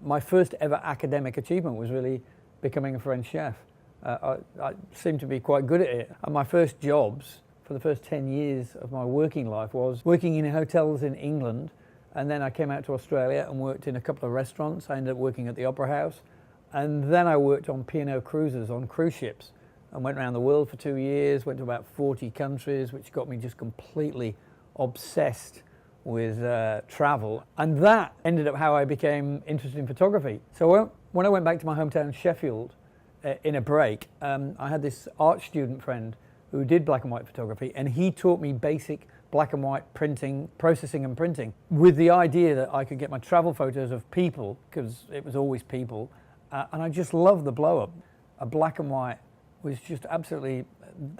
my first ever academic achievement was really becoming a French chef. I seemed to be quite good at it. And my first jobs for the first 10 years of my working life was working in hotels in England, and then I came out to Australia and worked in a couple of restaurants. I ended up working at the Opera House, and then I worked on P&O cruises on cruise ships and went around the world for 2 years, went to about 40 countries, which got me just completely obsessed with travel. And that ended up how I became interested in photography. So when I went back to my hometown Sheffield in a break, I had this art student friend who did black and white photography, and he taught me basic black and white printing, processing and printing, with the idea that I could get my travel photos of people, because it was always people, and I just loved the blow-up. A black and white was just absolutely,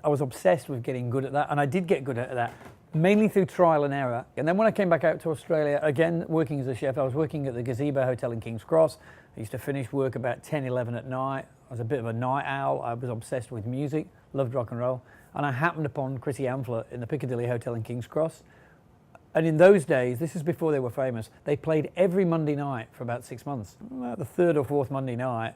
I was obsessed with getting good at that, and I did get good at that, mainly through trial and error. And then when I came back out to Australia, again, working as a chef, I was working at the Gazebo Hotel in King's Cross. I used to finish work about 10, 11 at night. I was a bit of a night owl. I was obsessed with music, loved rock and roll. And I happened upon Chrissy Amphlett in the Piccadilly Hotel in King's Cross. And in those days, this is before they were famous, they played every Monday night for about 6 months. About the third or fourth Monday night,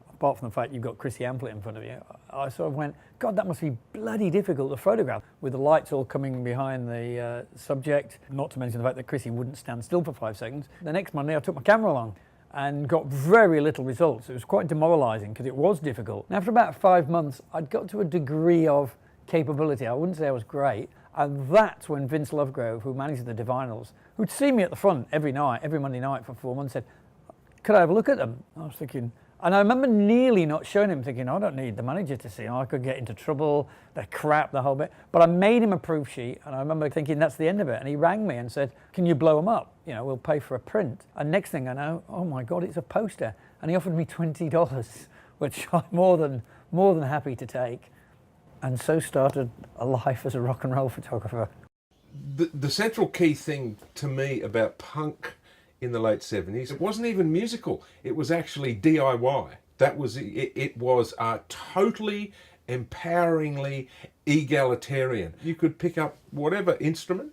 apart from the fact you've got Chrissy Amphlett in front of you, I sort of went, God, that must be bloody difficult to photograph, with the lights all coming behind the subject, not to mention the fact that Chrissy wouldn't stand still for 5 seconds. The next Monday I took my camera along and got very little results. It was quite demoralising because it was difficult. And after about 5 months, I'd got to a degree of capability. I wouldn't say I was great. And that's when Vince Lovegrove, who manages the Divinals, who'd seen me at the front every night, every Monday night for 4 months, said, could I have a look at them? I was thinking, and I remember nearly not showing him, thinking, I don't need the manager to see them. I could get into trouble, they're crap, the whole bit. But I made him a proof sheet, and I remember thinking, that's the end of it. And he rang me and said, can you blow them up? You know, we'll pay for a print. And next thing I know, oh my God, it's a poster. And he offered me $20, which I'm more than happy to take. And so started a life as a rock and roll photographer. The central key thing to me about punk in the late 70s, it wasn't even musical, it was actually DIY. That was it was totally empoweringly egalitarian. You could pick up whatever instrument,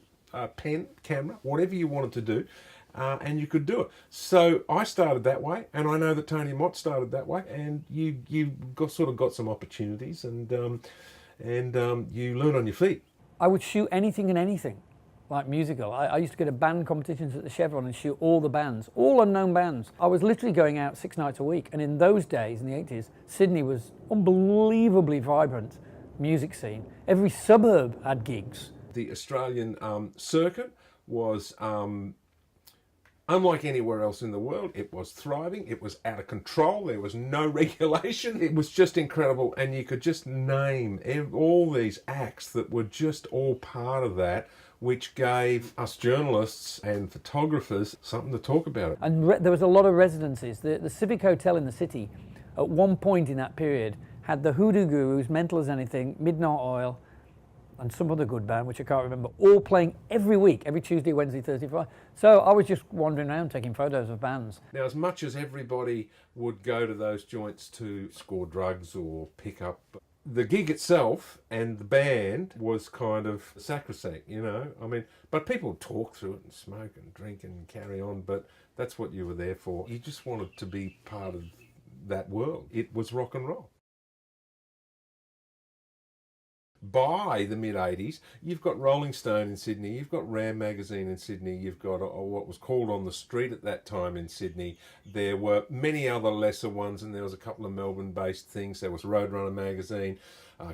pen, camera, whatever you wanted to do, and you could do it. So I started that way, and I know that Tony Mott started that way, and you sort of got some opportunities, and you learn on your feet. I would shoot anything and anything, like musical. I used to go to band competitions at the Chevron and shoot all the bands, all unknown bands. I was literally going out 6 nights a week, and in those days, in the 80s, Sydney was unbelievably vibrant music scene. Every suburb had gigs. The Australian circuit was unlike anywhere else in the world. It was thriving, it was out of control, there was no regulation. It was just incredible, and you could just name all these acts that were just all part of that, which gave us journalists and photographers something to talk about. And there was a lot of residencies. The Civic Hotel in the city, at one point in that period, had the Hoodoo Gurus, Mental as Anything, Midnight Oil, and some other good band, which I can't remember, all playing every week, every Tuesday, Wednesday, Thursday, Friday. So I was just wandering around taking photos of bands. Now, as much as everybody would go to those joints to score drugs or pick up, the gig itself and the band was kind of sacrosanct, you know. I mean, but people would talk through it and smoke and drink and carry on, but that's what you were there for. You just wanted to be part of that world. It was rock and roll. By the mid-80s, you've got Rolling Stone in Sydney, you've got Ram magazine in Sydney, you've got what was called On the Street at that time in Sydney. There were many other lesser ones, and there was a couple of Melbourne-based things. There was Roadrunner magazine,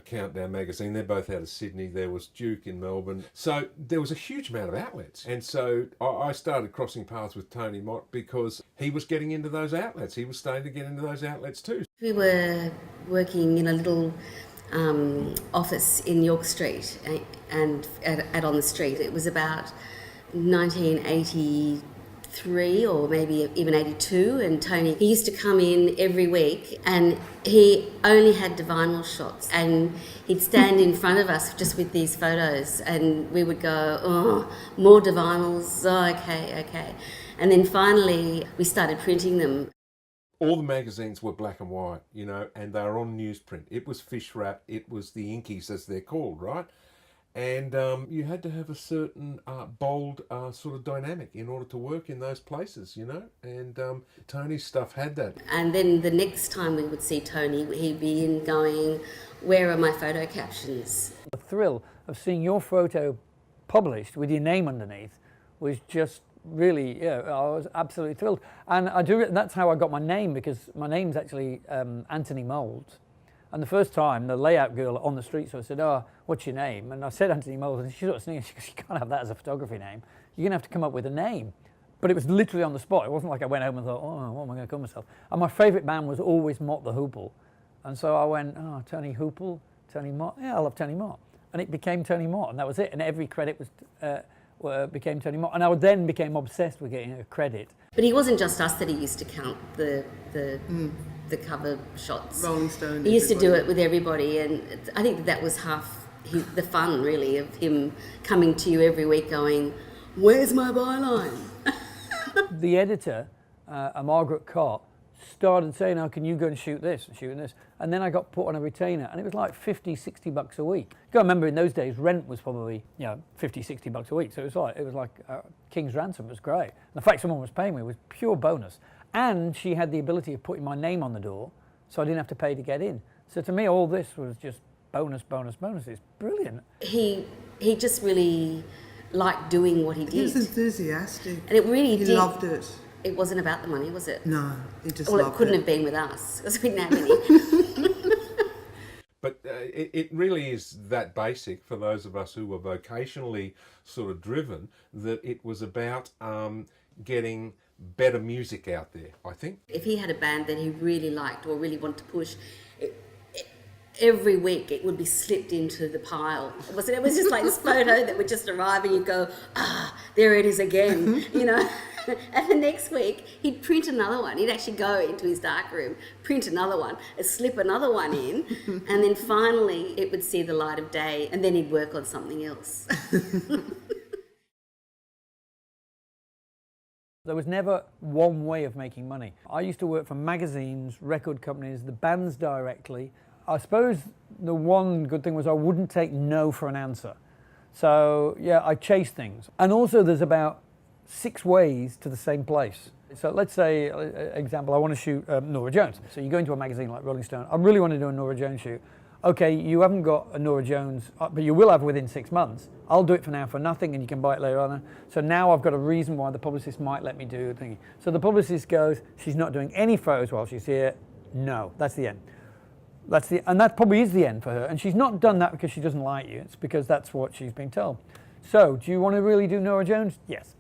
Countdown magazine, they're both out of Sydney. There was Duke in Melbourne. So there was a huge amount of outlets. And so I started crossing paths with Tony Mott because he was getting into those outlets. He was starting to get into those outlets too. We were working in a little office in York Street and at On the Street. It was about 1983 or maybe even 82, and Tony, he used to come in every week and he only had Divinal shots, and he'd stand in front of us just with these photos, and we would go, oh, more Divinals, oh, okay. And then finally we started printing them. All the magazines were black and white, and they were on newsprint. It was fish wrap, it was the Inkies as they're called, right? and you had to have a certain bold sort of dynamic in order to work in those places, you know, and Tony's stuff had that. And then the next time we would see Tony, he'd be in going, where are my photo captions? The thrill of seeing your photo published with your name underneath was just really, yeah, I was absolutely thrilled. And that's how I got my name, because my name's actually Anthony Moulds. And the first time, the layout girl on the street, so I said, oh, what's your name? And I said Anthony Moulds, and she sort of sneered, she goes, you can't have that as a photography name. You're going to have to come up with a name. But it was literally on the spot. It wasn't like I went home and thought, oh, what am I going to call myself? And my favourite band was always Mott the Hoople. And so I went, oh, Tony Hoople, Tony Mott, yeah, I love Tony Mott. And it became Tony Mott, and that was it. And every credit was became Tony Mott. And I then became obsessed with getting a credit. But he wasn't just us that he used to count the cover shots. Rolling Stone. He used to do it with everybody, and I think that was half the fun, really, of him coming to you every week going, where's my byline? The editor, Margaret Cott, started saying, oh, can you go and shoot this and shoot this? And then I got put on a retainer, and it was like 50, 60 bucks a week. You got to remember, in those days, rent was probably, 50, 60 bucks a week. So it was like king's ransom. It was great. And the fact someone was paying me was pure bonus. And she had the ability of putting my name on the door, so I didn't have to pay to get in. So to me, all this was just bonus, bonus, bonus. It's brilliant. He just really liked doing what he did. He was enthusiastic. And it really he did. loved it. It wasn't about the money, was it? No, he just well, loved it. It couldn't have been with us, because we didn't have any. But it really is that basic for those of us who were vocationally sort of driven, that it was about getting better music out there, I think. If he had a band that he really liked or really wanted to push, every week it would be slipped into the pile. It was just like this photo that would just arrive and you'd go, there it is again, And the next week he'd print another one. He'd actually go into his dark room, print another one, and slip another one in, and then finally it would see the light of day, and then he'd work on something else. There was never one way of making money. I used to work for magazines, record companies, the bands directly. I suppose the one good thing was I wouldn't take no for an answer. So yeah, I chased things. And also there's about 6 ways to the same place. So let's say, example, I want to shoot Norah Jones. So you go into a magazine like Rolling Stone, I really want to do a Norah Jones shoot. Okay, you haven't got a Norah Jones, but you will have within 6 months. I'll do it for now for nothing, and you can buy it later on. So now I've got a reason why the publicist might let me do a thing. So the publicist goes, she's not doing any photos while she's here. No, that's the end. And that probably is the end for her. And she's not done that because she doesn't like you. It's because that's what she's been told. So do you want to really do Norah Jones? Yes.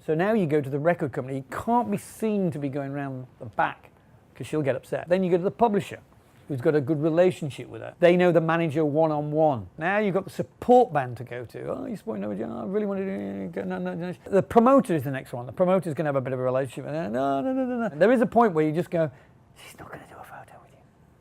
So now you go to the record company. You can't be seen to be going around the back because she'll get upset. Then you go to the publisher, who's got a good relationship with her. They know the manager one-on-one. Now you've got the support band to go to. Oh, you're supporting Norah Jones. I really want to do... No. The promoter is the next one. The promoter's going to have a bit of a relationship with her. No. There is a point where you just go, she's not going to do a photo with you.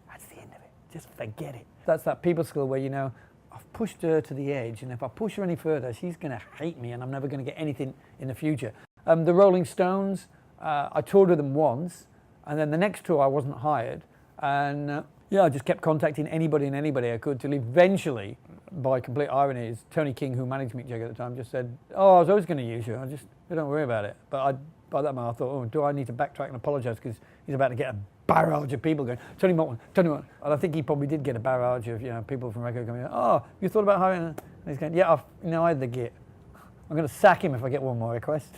That's the end of it. Just forget it. That's that people skill where I've pushed her to the edge, and if I push her any further, she's going to hate me, and I'm never going to get anything in the future. The Rolling Stones, I toured with them once, and then the next tour I wasn't hired, and I just kept contacting anybody and anybody I could, till eventually, by complete irony, Tony King, who managed Mick Jagger at the time, just said, oh, I was always going to use you, don't worry about it. But by that moment I thought, oh, do I need to backtrack and apologise, because he's about to get a barrage of people going, Tony Mott. And I think he probably did get a barrage of people from record coming, oh, you thought about hiring? And he's going, yeah, I had the git. I'm going to sack him if I get one more request.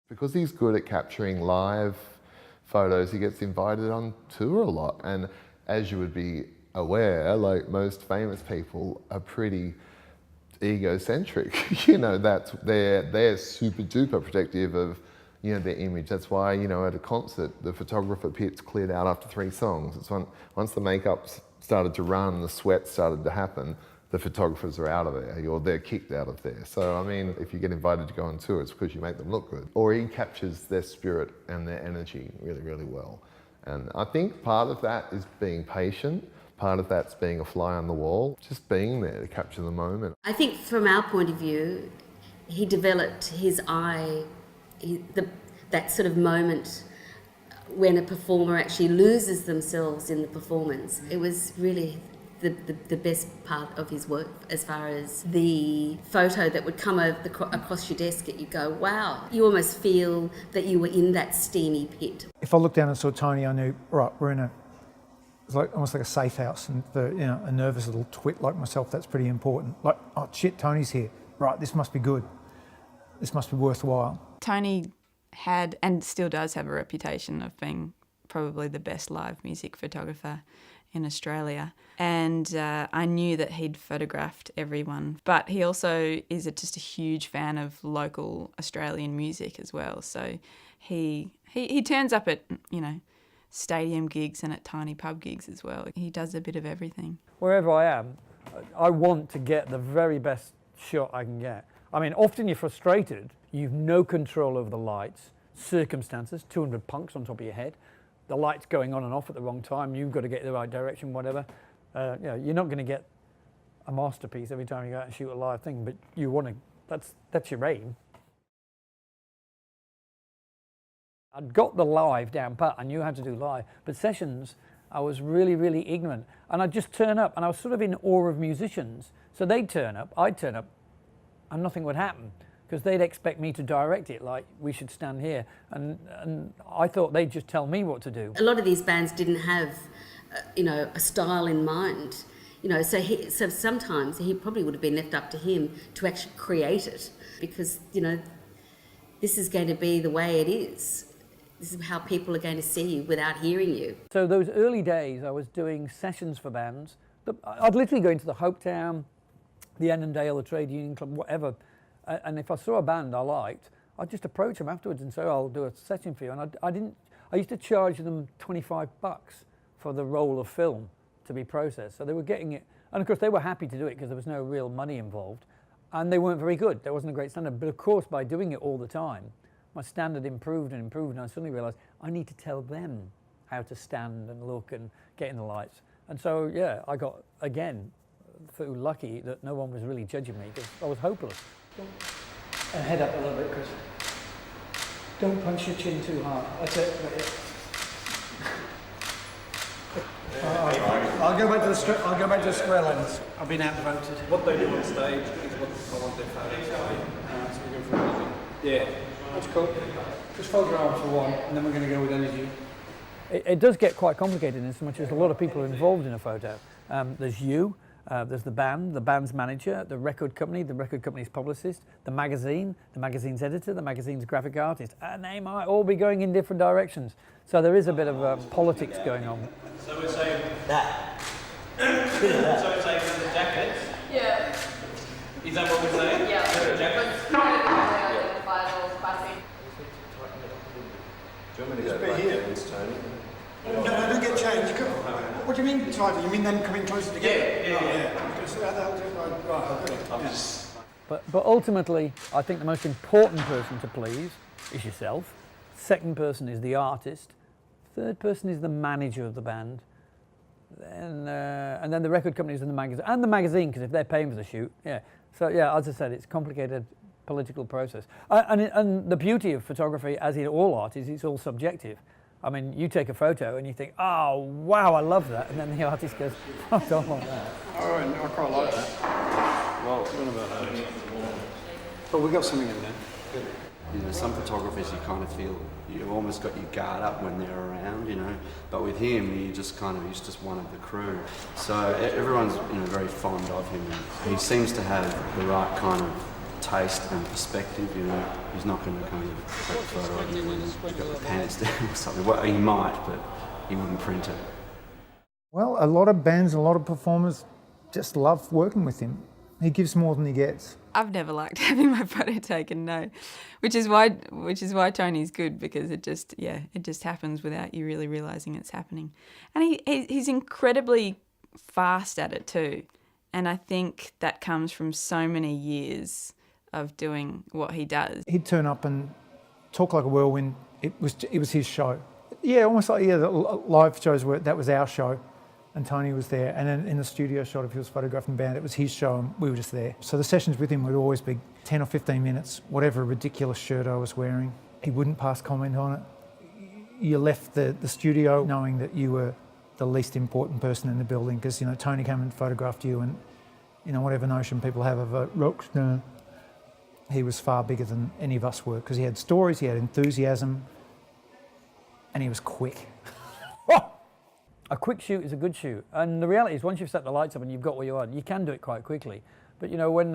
Because he's good at capturing live photos, he gets invited on tour a lot. And as you would be aware, like most famous people are pretty egocentric. That's they're super duper protective of their image. That's why at a concert the photographer pit's cleared out after 3 songs. It's once the makeup started to run, the sweat started to happen, the photographers are out of there, or they're kicked out of there. So, I mean, if you get invited to go on tour, it's because you make them look good. Or he captures their spirit and their energy really, really well. And I think part of that is being patient, part of that's being a fly on the wall, just being there to capture the moment. I think from our point of view, he developed his eye, that sort of moment when a performer actually loses themselves in the performance. It was really the best part of his work, as far as the photo that would come over across your desk and you go, wow. You almost feel that you were in that steamy pit. If I looked down and saw Tony, I knew, right, we're in it's like almost like a safe house, and for a nervous little twit like myself, that's pretty important. Like, oh shit, Tony's here. Right, this must be good. This must be worthwhile. Tony had, and still does have, a reputation of being probably the best live music photographer in Australia. And I knew that he'd photographed everyone, but he also is just a huge fan of local Australian music as well. So he turns up at, stadium gigs and at tiny pub gigs as well. He does a bit of everything. Wherever I am, I want to get the very best shot I can get. I mean, often you're frustrated, you've no control over the lights, circumstances, 200 punks on top of your head, the lights going on and off at the wrong time, you've got to get the right direction, whatever. You're not going to get a masterpiece every time you go out and shoot a live thing, but you want to, that's your aim. I'd got the live down pat, I knew how to do live, but sessions, I was really, really ignorant. And I'd just turn up, and I was sort of in awe of musicians. So they'd turn up, I'd turn up, and nothing would happen, because they'd expect me to direct it, like, we should stand here. And I thought they'd just tell me what to do. A lot of these bands didn't have, a style in mind. So sometimes he probably would have been left up to him to actually create it, because, this is going to be the way it is. This is how people are going to see you without hearing you. So those early days, I was doing sessions for bands. I'd literally go into the Hopetown, the Annandale, the Trade Union Club, whatever. And if I saw a band I liked, I'd just approach them afterwards and say, oh, I'll do a session for you. And I used to charge them $25 for the roll of film to be processed. So they were getting it. And of course, they were happy to do it because there was no real money involved. And they weren't very good. There wasn't a great standard. But of course, by doing it all the time, my standard improved and improved, and I suddenly realised I need to tell them how to stand and look and get in the lights. And so, yeah, I got, again, feel lucky that no one was really judging me, because I was hopeless. And head up a little bit, Chris. Don't punch your chin too hard. That's it. I'll go back to the square lens. I've been outvoted. What they do on stage is what I want their photos to be. So we go for another. Yeah. That's cool. Just fold your arm for one, and then we're going to go with energy. It does get quite complicated in as much as a lot of people are involved in a photo. There's you, there's the band's manager, the record company's publicist, the magazine's editor, the magazine's graphic artist, and they might all be going in different directions. So there is a bit of politics going on. So we're saying that. So we're saying the jackets? Yeah. Is that what we're saying? Yeah. The jackets? Do you want me to go back here, Tony? No, don't get changed. What do you mean tighter? You mean them coming closer together? But ultimately, I think the most important person to please is yourself. Second person is the artist. Third person is the manager of the band. And then the record companies and the magazine, because if they're paying for the shoot, yeah. So yeah, as I said, it's a complicated political process. And the beauty of photography, as in all art, is it's all subjective. I mean, you take a photo and you think, oh, wow, I love that. And then the artist goes, I don't want that. Oh, I quite like that. Well, what about that? But we got something in there. Some photographers you kind of feel you've almost got your guard up when they're around, But with him, he's just one of the crew. So everyone's very fond of him. He seems to have the right kind of taste and perspective, He's not going to kind of take a photo of you when he's got the pants down or something. Well, he might, but he wouldn't print it. Well, a lot of bands, a lot of performers just love working with him. He gives more than he gets. I've never liked having my photo taken, no. Which is why Tony's good, because it just happens without you really realising it's happening. And he's incredibly fast at it too. And I think that comes from so many years of doing what he does. He'd turn up and talk like a whirlwind. It was his show. Yeah, almost like the live shows that was our show, and Tony was there. And then in the studio shot, if he was photographing the band, it was his show and we were just there. So the sessions with him would always be 10 or 15 minutes, whatever ridiculous shirt I was wearing. He wouldn't pass comment on it. You left the studio knowing that you were the least important person in the building because, you know, Tony came and photographed you and, you know, whatever notion people have of a rock star, he was far bigger than any of us were because he had stories, he had enthusiasm, and he was quick. A quick shoot is a good shoot, and the reality is once you've set the lights up and you've got what you want, you can do it quite quickly. But you know, when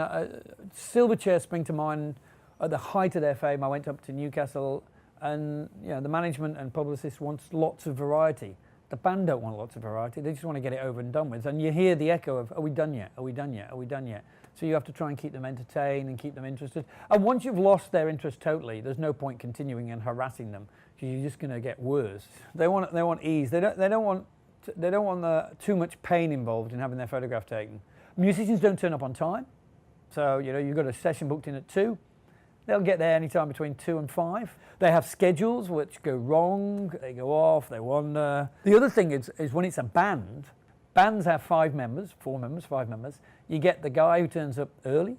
Silverchair spring to mind, at the height of their fame, I went up to Newcastle, and you know, the management and publicists wants lots of variety. The band don't want lots of variety, they just want to get it over and done with. And you hear the echo of, are we done yet? Are we done yet? Are we done yet? So you have to try and keep them entertained and keep them interested. And once you've lost their interest totally, there's no point continuing and harassing them because you're just going to get worse. They want ease. They don't want too much pain involved in having their photograph taken. Musicians don't turn up on time, so you know you've got a session booked in at 2. They'll get there anytime between 2 and 5. They have schedules which go wrong, they go off, they wander. The other thing is when it's a band, bands have 5 members, 4 members, 5 members. You get the guy who turns up early,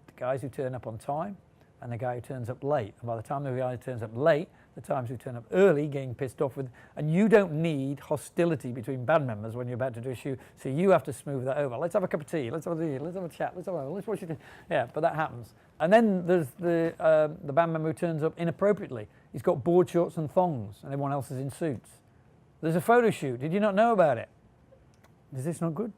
the guys who turn up on time, and the guy who turns up late. And by the time the guy turns up late, the times who turn up early, getting pissed off with, and you don't need hostility between band members when you're about to do a shoot, so you have to smooth that over. Let's have a cup of tea, let's have a chat, let's watch it. Yeah, but that happens. And then there's the band member who turns up inappropriately. He's got board shorts and thongs, and everyone else is in suits. There's a photo shoot. Did you not know about it? Is this not good?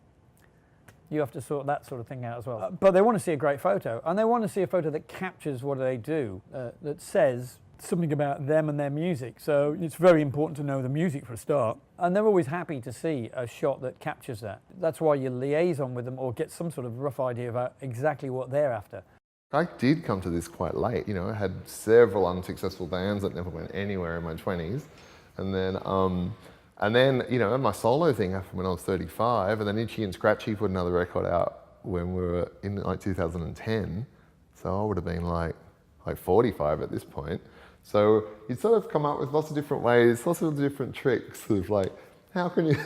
You have to sort that sort of thing out as well. But they want to see a great photo, and they want to see a photo that captures what they do, that says something about them and their music. So it's very important to know the music for a start. And they're always happy to see a shot that captures that. That's why you liaison with them or get some sort of rough idea about exactly what they're after. I did come to this quite late. You know, I had several unsuccessful bands that never went anywhere in my 20s. And then, you know, my solo thing happened when I was 35, and then Itchy and Scratchy put another record out when we were in like 2010. So I would have been like 45 at this point. So you'd sort of come up with lots of different ways, lots of different tricks of like, how can you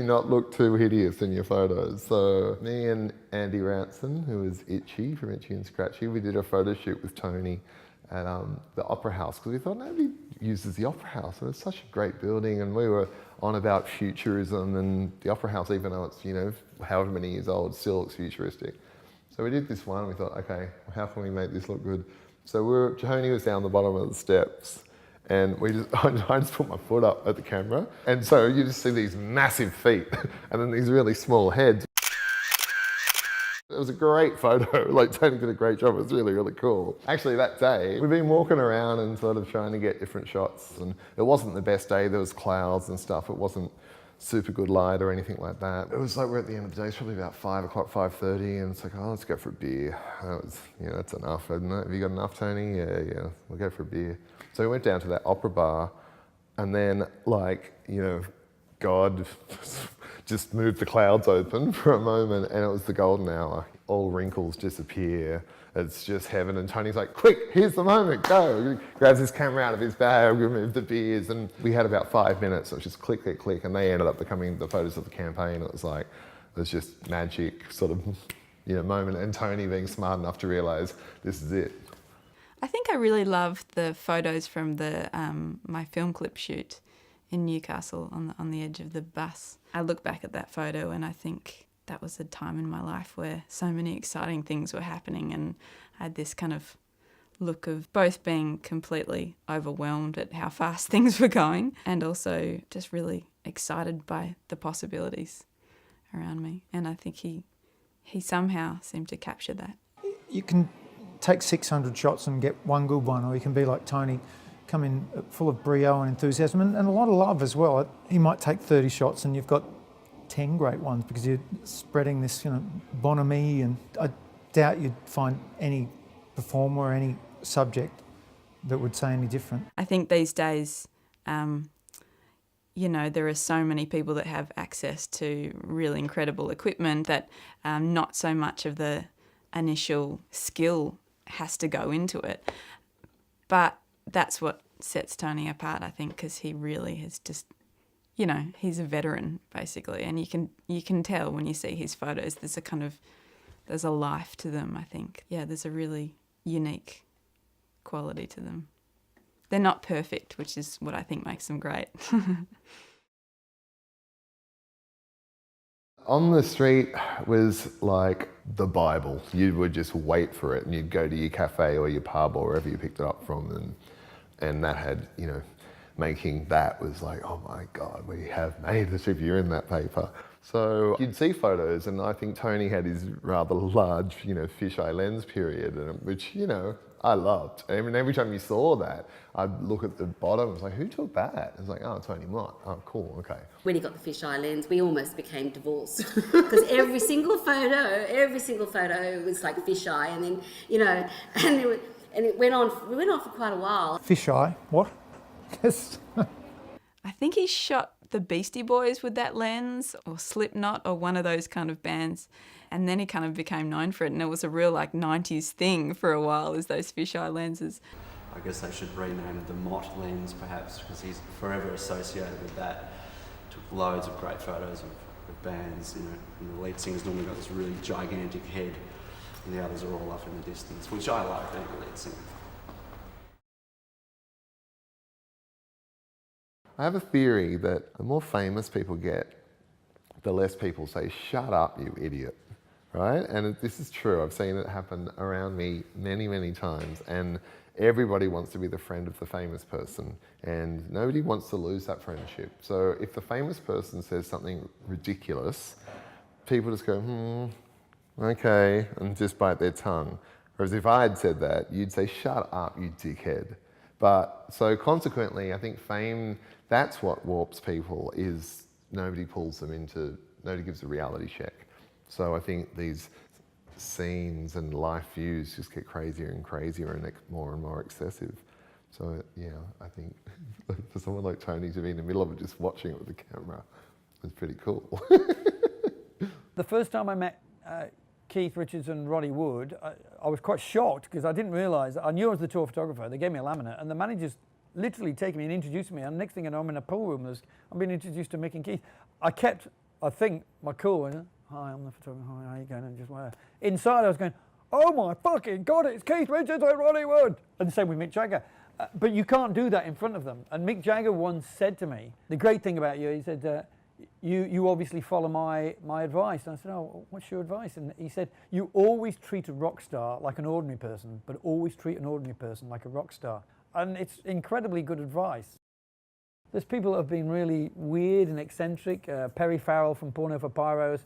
not look too hideous in your photos? So me and Andy Ranson, who is Itchy from Itchy and Scratchy, we did a photo shoot with Tony at the Opera House because we thought nobody uses the Opera House. It was such a great building, and we were on about futurism, and the Opera House, even though it's, you know, however many years old, still looks futuristic. So we did this one, and we thought, okay, how can we make this look good? So Tony was down the bottom of the steps, and I just put my foot up at the camera, and so you just see these massive feet and then these really small heads. It was a great photo, like Tony did a great job, it was really, really cool. Actually that day, we've been walking around and sort of trying to get different shots, and it wasn't the best day, there was clouds and stuff, it wasn't super good light or anything like that. It was like we're at the end of the day, it's probably about 5 o'clock, 5:30, and it's like, oh, let's go for a beer. That was, you know, that's enough, isn't it? Have you got enough, Tony? Yeah, we'll go for a beer. So we went down to that opera bar, and then, like, you know, God just moved the clouds open for a moment, and it was the golden hour. All wrinkles disappear. It's just heaven, and Tony's like, quick, here's the moment, go. He grabs his camera out of his bag, removed the beers, and we had about 5 minutes. So it was just click, click, click, and they ended up becoming the photos of the campaign. It was like, it was just magic sort of, you know, moment, and Tony being smart enough to realise this is it. I think I really loved the photos from the my film clip shoot in Newcastle on the edge of the bus. I look back at that photo and I think that was a time in my life where so many exciting things were happening, and I had this kind of look of both being completely overwhelmed at how fast things were going and also just really excited by the possibilities around me. And I think he somehow seemed to capture that. You can take 600 shots and get one good one, or you can be like Tony, come in full of brio and enthusiasm and a lot of love as well. He might take 30 shots and you've got 10 great ones because you're spreading this, you know, bonhomie, and I doubt you'd find any performer or any subject that would say any different. I think these days, you know, there are so many people that have access to really incredible equipment that not so much of the initial skill has to go into it. But that's what sets Tony apart, I think, because he really has just, you know, he's a veteran basically, and you can tell when you see his photos there's a life to them, I think. Yeah, there's a really unique quality to them. They're not perfect, which is what I think makes them great. On the street was like the Bible. You would just wait for it and you'd go to your cafe or your pub or wherever you picked it up from, and that had, you know, making that was like, oh my God, we have made this if you're in that paper. So you'd see photos, and I think Tony had his rather large, you know, fisheye lens period, which, you know, I loved. I mean, every time you saw that, I'd look at the bottom, I was like, who took that? It's like, oh, Tony Mott. Oh, cool, okay. When he got the fisheye lens, we almost became divorced because every single photo was like fisheye, and then, you know, and it went on. We went on for quite a while. Fisheye, what? Yes. I think he shot the Beastie Boys with that lens, or Slipknot, or one of those kind of bands. And then he kind of became known for it, and it was a real like 90s thing for a while, is those fisheye lenses. I guess they should rename it the Mott lens, perhaps, because he's forever associated with that. Took loads of great photos of bands, you know, and the lead singer's normally got this really gigantic head, and the others are all up in the distance, which I like, being the lead singer. I have a theory that the more famous people get, the less people say, shut up, you idiot, right? And this is true. I've seen it happen around me many, many times. And everybody wants to be the friend of the famous person, and nobody wants to lose that friendship. So if the famous person says something ridiculous, people just go, okay, and just bite their tongue. Whereas if I had said that, you'd say, shut up, you dickhead. But so consequently, I think fame, that's what warps people, is nobody pulls them into, nobody gives a reality check. So I think these scenes and life views just get crazier and crazier and more excessive. So yeah, I think for someone like Tony to be in the middle of it, just watching it with the camera, is pretty cool. The first time I met Keith Richards and Roddy Wood, I was quite shocked because I didn't realise, I knew I was the tour photographer. They gave me a laminate, and the manager's literally taken me and introduced me, and next thing I know, I'm in a pool room, I'm being introduced to Mick and Keith. I kept, I think, my cool, and hi, I'm the photographer, hi, how you going? And just whatever. Inside I was going, oh my fucking God, it's Keith Richards and Roddy Wood. And the same with Mick Jagger. But you can't do that in front of them. And Mick Jagger once said to me, the great thing about you, he said, you obviously follow my advice. And I said, oh, what's your advice? And he said, you always treat a rock star like an ordinary person, but always treat an ordinary person like a rock star. And it's incredibly good advice. There's people that have been really weird and eccentric. Perry Farrell from Porno for Pyros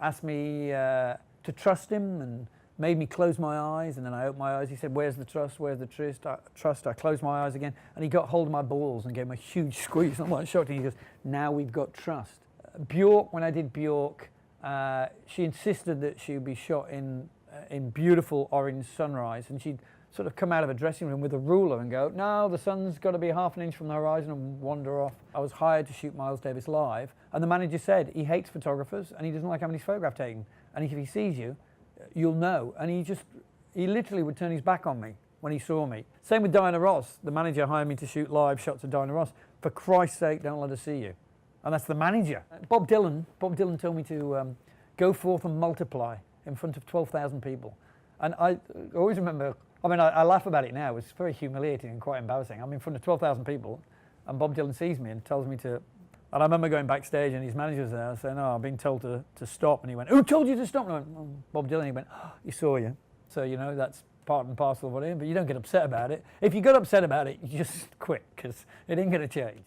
asked me to trust him and made me close my eyes, and then I opened my eyes. He said, where's the trust, where's the trust? I closed my eyes again, and he got hold of my balls and gave me a huge squeeze. I'm like shocked, and he goes, now we've got trust. Bjork, when I did Bjork, she insisted that she would be shot in beautiful orange sunrise, and she'd sort of come out of a dressing room with a ruler and go, no, the sun's got to be half an inch from the horizon, and wander off. I was hired to shoot Miles Davis live, and the manager said he hates photographers and he doesn't like having his photograph taken, and if he sees you, you'll know. And he literally would turn his back on me when he saw me. Same with Diana Ross. The manager hired me to shoot live shots of Diana Ross. For Christ's sake, don't let her see you. And that's the manager. Bob Dylan told me to go forth and multiply in front of 12,000 people. And I always remember, I mean, I laugh about it now. It's very humiliating and quite embarrassing. I'm in front of 12,000 people, and Bob Dylan sees me and tells me to. And I remember going backstage, and his manager's there saying, "Oh, I've been told to stop." And he went, "Who told you to stop?" And I went, "Oh, Bob Dylan." He went, "Oh, he saw you." So you know that's part and parcel of what it is. But you don't get upset about it. If you got upset about it, you just quit because it ain't going to change.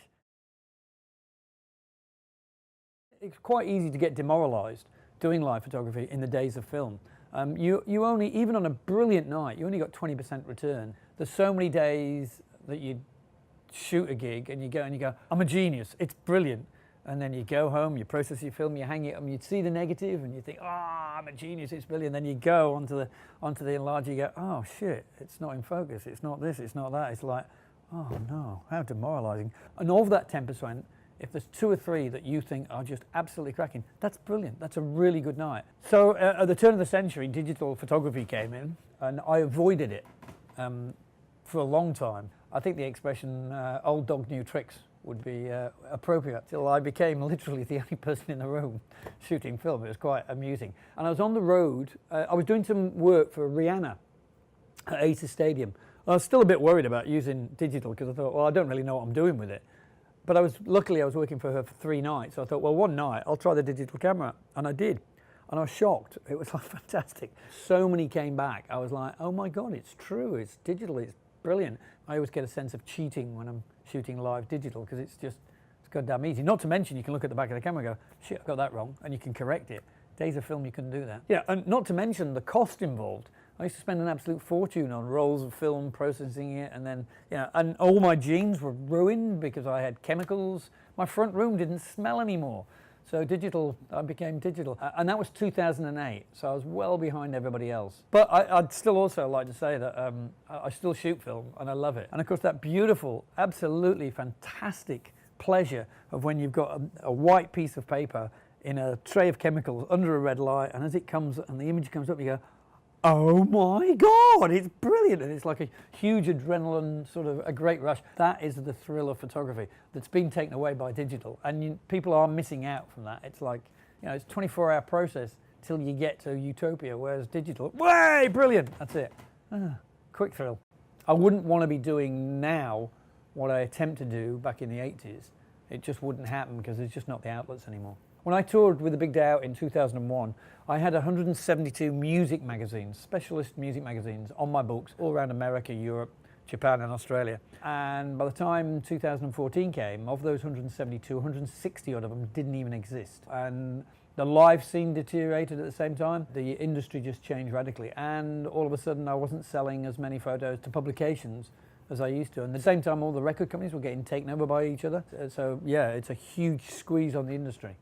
It's quite easy to get demoralised doing live photography in the days of film. You only, even on a brilliant night, you only got 20% return. There's so many days that you shoot a gig and you go, I'm a genius, it's brilliant. And then you go home, you process your film, you hang it up, and you see the negative and you think, I'm a genius, it's brilliant. Then you go onto the enlarger, you go, oh shit, it's not in focus, it's not this, it's not that. It's like, oh no, how demoralising. And of that 10%, if there's 2 or 3 that you think are just absolutely cracking, that's brilliant. That's a really good night. So at the turn of the century, digital photography came in, and I avoided it for a long time. I think the expression old dog new tricks would be appropriate, till I became literally the only person in the room shooting film. It was quite amusing. And I was on the road. I was doing some work for Rihanna at Aces Stadium. I was still a bit worried about using digital because I thought, well, I don't really know what I'm doing with it. But luckily I was working for her for 3 nights. So I thought, well, one night I'll try the digital camera, and I did. And I was shocked. It was like fantastic. So many came back. I was like, oh my God, it's true. It's digital. It's brilliant. I always get a sense of cheating when I'm shooting live digital because it's goddamn easy. Not to mention you can look at the back of the camera and go, shit, I got that wrong, and you can correct it. Days of film you couldn't do that. Yeah, and not to mention the cost involved. I used to spend an absolute fortune on rolls of film, processing it, and then, and all my jeans were ruined because I had chemicals. My front room didn't smell anymore. So I became digital. And that was 2008, so I was well behind everybody else. But I'd still also like to say that I still shoot film, and I love it. And of course that beautiful, absolutely fantastic pleasure of when you've got a white piece of paper in a tray of chemicals under a red light, and as it comes, and the image comes up, you go, oh my God, it's brilliant. And it's like a huge adrenaline, sort of a great rush. That is the thrill of photography that's been taken away by digital. And people are missing out from that. It's like, it's a 24-hour process till you get to utopia, whereas digital, way, brilliant, that's it. Quick thrill. I wouldn't want to be doing now what I attempt to do back in the 80s. It just wouldn't happen because there's just not the outlets anymore. When I toured with The Big Day Out in 2001, I had 172 music magazines, specialist music magazines, on my books all around America, Europe, Japan and Australia. And by the time 2014 came, of those 172, 160 odd of them didn't even exist. And the live scene deteriorated at the same time. The industry just changed radically. And all of a sudden I wasn't selling as many photos to publications as I used to. And at the same time, all the record companies were getting taken over by each other. So yeah, it's a huge squeeze on the industry.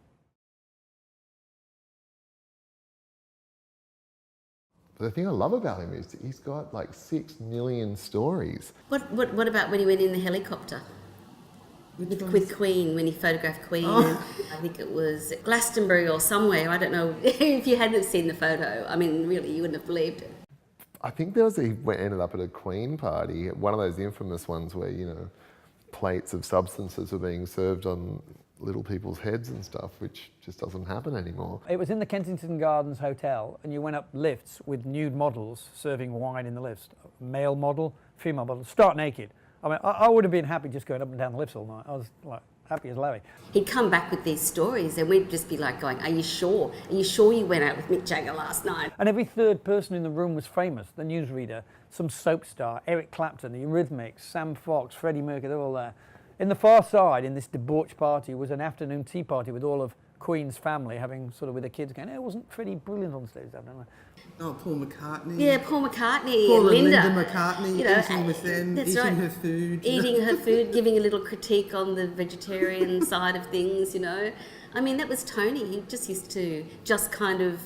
The thing I love about him is he's got like 6 million stories. What about when he went in the helicopter? With Queen, when he photographed Queen, and I think it was Glastonbury or somewhere, I don't know, if you hadn't seen the photo, I mean, really, you wouldn't have believed it. I think he ended up at a Queen party, one of those infamous ones where, plates of substances were being served on little people's heads and stuff, which just doesn't happen anymore. It was in the Kensington Gardens Hotel, and you went up lifts with nude models serving wine in the lifts. Male model, female model, stark naked. I mean, I would have been happy just going up and down the lifts all night. I was like happy as Larry. He'd come back with these stories, and we'd just be like going, are you sure? Are you sure you went out with Mick Jagger last night? And every third person in the room was famous. The newsreader, some soap star, Eric Clapton, the Eurythmics, Sam Fox, Freddie Mercury, they're all there. In the far side, in this debauched party, was an afternoon tea party with all of Queen's family having sort of with the kids going, it wasn't Freddie brilliant on stage that night? Oh, Paul McCartney. Yeah, Paul McCartney Paul and Linda McCartney, eating with them, that's eating right. her food. Eating her food, giving a little critique on the vegetarian side of things, I mean, that was Tony. He just used to kind of,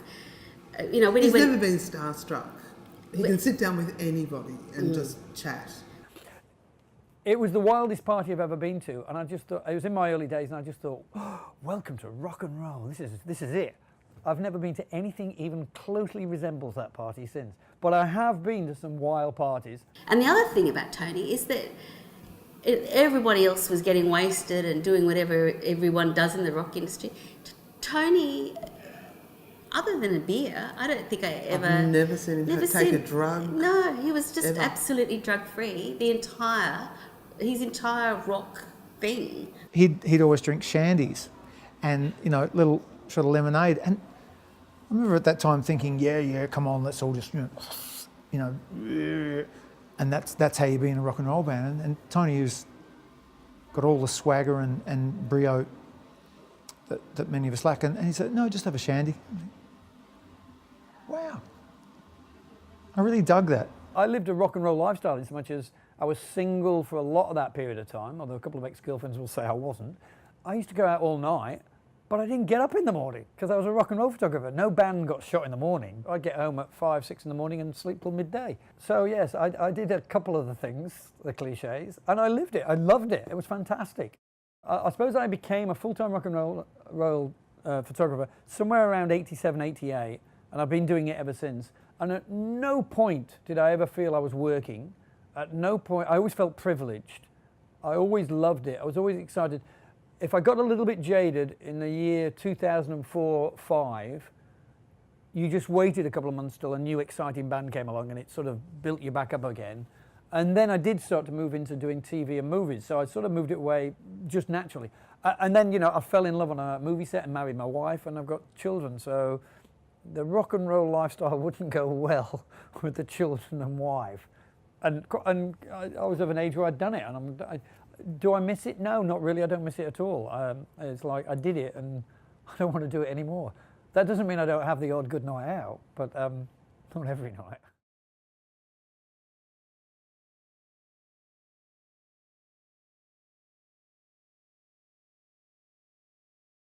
when He's never been starstruck. He can sit down with anybody and just chat. It was the wildest party I've ever been to, and I just thought, it was in my early days, and I just thought, welcome to rock and roll, this is it. I've never been to anything even closely resembles that party since, but I have been to some wild parties. And the other thing about Tony is that everybody else was getting wasted and doing whatever everyone does in the rock industry. Tony, other than a beer, I don't think I ever... I've never seen him take a drug. No, he was just ever. absolutely drug-free. His entire rock thing. He'd always drink shandies and, little sort of lemonade. And I remember at that time thinking, yeah, come on, let's all just, and that's how you be in a rock and roll band. And Tony has got all the swagger and brio that many of us lack. And he said, no, just have a shandy. Wow. I really dug that. I lived a rock and roll lifestyle in so much as I was single for a lot of that period of time, although a couple of ex-girlfriends will say I wasn't. I used to go out all night, but I didn't get up in the morning because I was a rock and roll photographer. No band got shot in the morning. I'd get home at 5, 6 in the morning and sleep till midday. So yes, I did a couple of the things, the cliches, and I lived it. I loved it. It was fantastic. I suppose I became a full-time rock and roll photographer somewhere around 87, 88, and I've been doing it ever since. And at no point did I ever feel I was working. At no point, I always felt privileged. I always loved it. I was always excited. If I got a little bit jaded in the year 2004-05, you just waited a couple of months till a new exciting band came along and it sort of built you back up again. And then I did start to move into doing TV and movies, so I sort of moved it away just naturally. And then, you know, I fell in love on a movie set and married my wife, and I've got children, so the rock and roll lifestyle wouldn't go well with the children and wife. And I was of an age where I'd done it, and do I miss it? No, not really. I don't miss it at all. It's like I did it, and I don't want to do it anymore. That doesn't mean I don't have the odd good night out, but not every night.